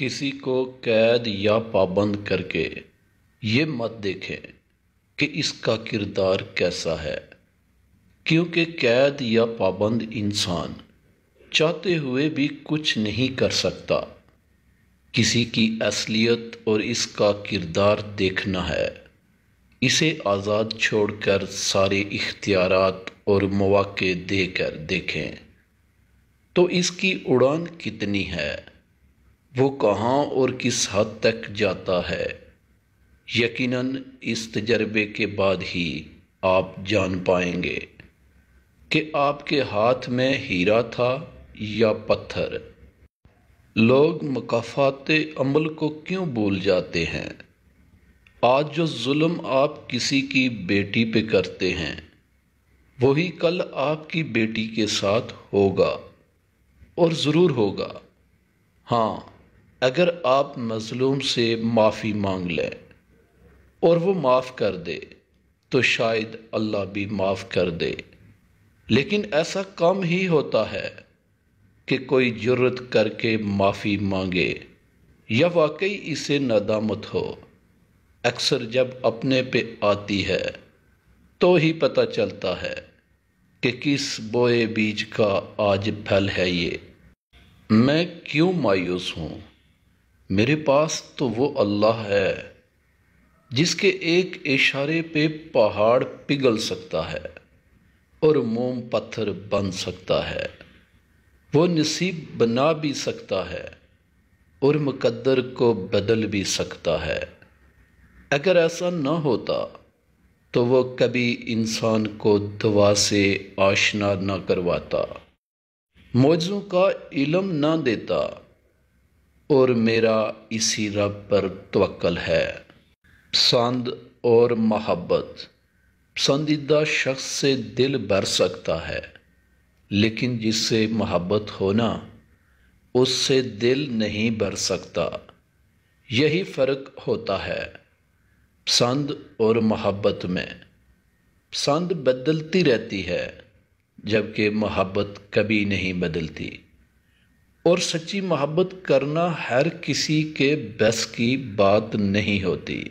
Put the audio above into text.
کسی کو قید یا پابند کر کے یہ مت دیکھیں کہ اس کا کردار کیسا ہے، کیونکہ قید یا پابند انسان چاہتے ہوئے بھی کچھ نہیں کر سکتا۔ کسی کی اصلیت اور اس کا کردار دیکھنا ہے، اسے آزاد چھوڑ کر سارے اختیارات اور مواقع دے کر دیکھیں تو اس کی اڑان کتنی ہے، وہ کہاں اور کس حد تک جاتا ہے۔ یقیناً اس تجربے کے بعد ہی آپ جان پائیں گے کہ آپ کے ہاتھ میں ہیرا تھا یا پتھر۔ لوگ مکافات عمل کو کیوں بھول جاتے ہیں؟ آج جو ظلم آپ کسی کی بیٹی پہ کرتے ہیں وہی کل آپ کی بیٹی کے ساتھ ہوگا، اور ضرور ہوگا۔ ہاں، اگر آپ مظلوم سے معافی مانگ لیں اور وہ معاف کر دے تو شاید اللہ بھی معاف کر دے، لیکن ایسا کم ہی ہوتا ہے کہ کوئی جرت کر کے معافی مانگے یا واقعی اسے ندامت ہو۔ اکثر جب اپنے پہ آتی ہے تو ہی پتہ چلتا ہے کہ کس بوئے بیج کا آج پھل ہے یہ۔ میں کیوں مایوس ہوں؟ میرے پاس تو وہ اللہ ہے جس کے ایک اشارے پہ پہاڑ پگھل سکتا ہے اور موم پتھر بن سکتا ہے۔ وہ نصیب بنا بھی سکتا ہے اور مقدر کو بدل بھی سکتا ہے۔ اگر ایسا نہ ہوتا تو وہ کبھی انسان کو دعا سے آشنا نہ کرواتا، معجزوں کا علم نہ دیتا، اور میرا اسی رب پر توکل ہے۔ پسند اور محبت۔ پسندیدہ شخص سے دل بھر سکتا ہے، لیکن جس سے محبت ہونا اس سے دل نہیں بھر سکتا۔ یہی فرق ہوتا ہے پسند اور محبت میں۔ پسند بدلتی رہتی ہے جبکہ محبت کبھی نہیں بدلتی، اور سچی محبت کرنا ہر کسی کے بس کی بات نہیں ہوتی۔